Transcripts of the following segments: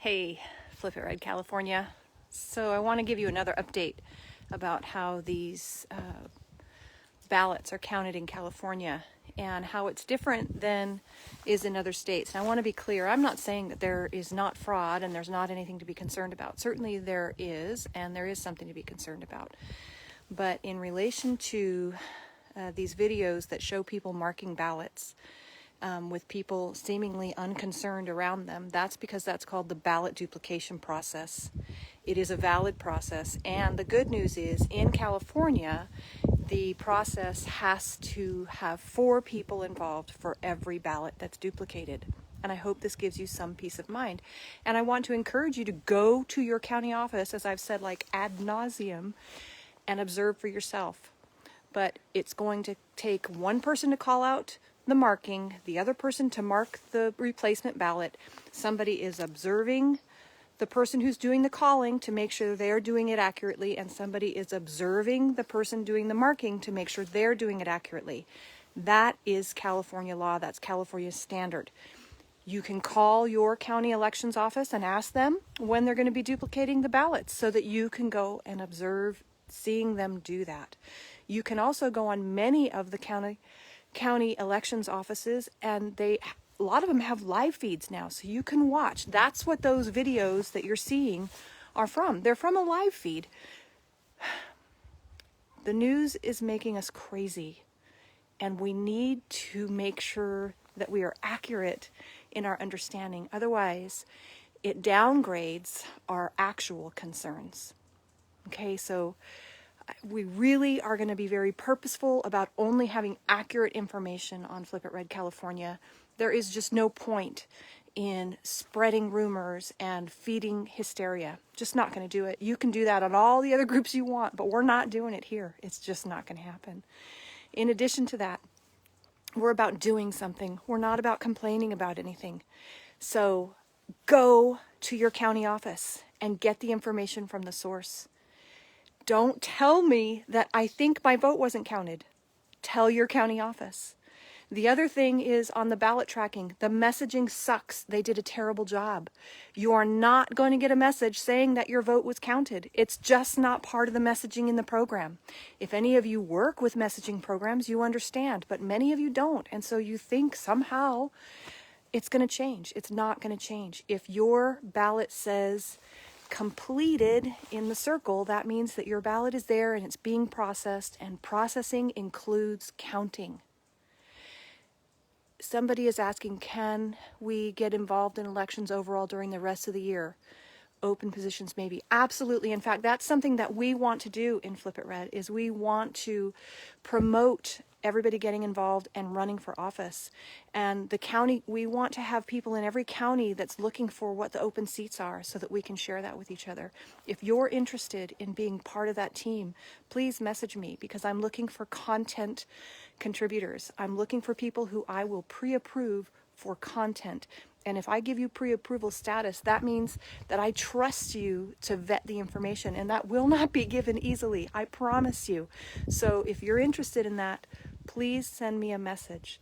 Hey, Flip It Red, California. So I want to give you another update about how these ballots are counted in California and how it's different than is in other states. And I want to be clear, I'm not saying that there is not fraud and there's not anything to be concerned about. Certainly there is, and there is something to be concerned about. But in relation to these videos that show people marking ballots, with people seemingly unconcerned around them, that's because that's called the ballot duplication process. It is a valid process, and the good news is in California, the process has to have 4 people involved for every ballot that's duplicated. And I hope this gives you some peace of mind. And I want to encourage you to go to your county office, as I've said, like ad nauseum, and observe for yourself. But it's going to take one person to call out the marking, the other person to mark the replacement ballot. Somebody is observing the person who's doing the calling to make sure they're doing it accurately, and somebody is observing the person doing the marking to make sure they're doing it accurately. That is California law. That's California standard. You can call your county elections office and ask them when they're going to be duplicating the ballots so that you can go and observe seeing them do that. You can also go on many of the county elections offices, and a lot of them have live feeds now, so you can watch. That's what those videos that you're seeing are from. They're from a live feed. The news is making us crazy, and we need to make sure that we are accurate in our understanding. Otherwise, it downgrades our actual concerns. Okay, so we really are going to be very purposeful about only having accurate information on Flip It Red, California. There is just no point in spreading rumors and feeding hysteria. Just not going to do it. You can do that on all the other groups you want, but we're not doing it here. It's just not going to happen. In addition to that, we're about doing something. We're not about complaining about anything. So go to your county office and get the information from the source. Don't tell me that I think my vote wasn't counted. Tell your county office. The other thing is on the ballot tracking. The messaging sucks. They did a terrible job. You are not going to get a message saying that your vote was counted. It's just not part of the messaging in the program. If any of you work with messaging programs, you understand, but many of you don't. And so you think somehow it's going to change. It's not going to change. If your ballot says completed in the circle, that means that your ballot is there and it's being processed, and processing includes counting. Somebody is asking, can we get involved in elections overall during the rest of the year? Open positions maybe. Absolutely. In fact, that's something that we want to do in Flip It Red, is we want to promote everybody getting involved and running for office. And the county, we want to have people in every county that's looking for what the open seats are so that we can share that with each other. If you're interested in being part of that team, please message me, because I'm looking for content contributors. I'm looking for people who I will pre-approve for content. And if I give you pre-approval status, that means that I trust you to vet the information, and that will not be given easily, I promise you. So if you're interested in that, please send me a message.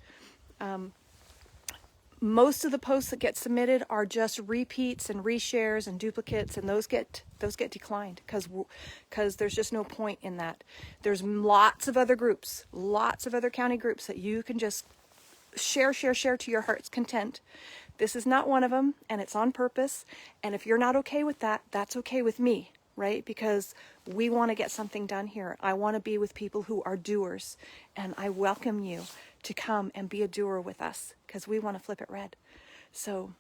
Most of the posts that get submitted are just repeats and reshares and duplicates, and those get declined because there's just no point in that. There's lots of other groups, lots of other county groups that you can just share to your heart's content. This is not one of them, and it's on purpose. And if you're not okay with that, that's okay with me, right? Because we want to get something done here. I want to be with people who are doers, and I welcome you to come and be a doer with us, because we want to flip it red. So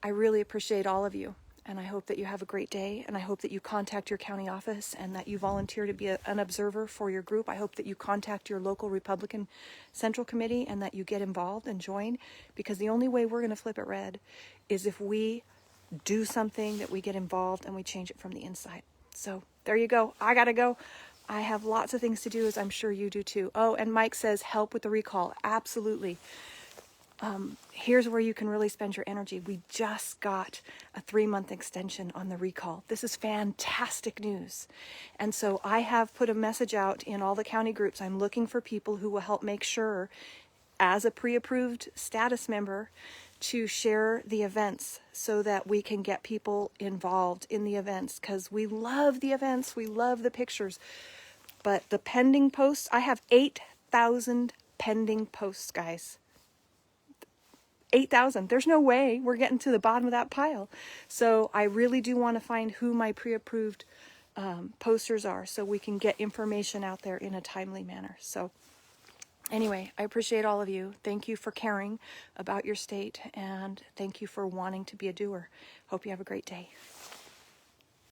I really appreciate all of you, and I hope that you have a great day, and I hope that you contact your county office and that you volunteer to be an observer for your group. I hope that you contact your local Republican Central Committee and that you get involved and join, because the only way we're going to flip it red is if we do something, that we get involved and we change it from the inside. So there you go. I gotta go. I have lots of things to do, as I'm sure you do too. Oh, and Mike says help with the recall. Absolutely. Here's where you can really spend your energy. We just got a 3-month extension on the recall. This is fantastic news. And so I have put a message out in all the county groups. I'm looking for people who will help make sure as a pre-approved status member to share the events so that we can get people involved in the events, because we love the events, we love the pictures. But the pending posts, I have 8,000 pending posts, guys. 8,000. There's no way we're getting to the bottom of that pile. So I really do want to find who my pre-approved posters are so we can get information out there in a timely manner. So anyway, I appreciate all of you. Thank you for caring about your state, and thank you for wanting to be a doer. Hope you have a great day.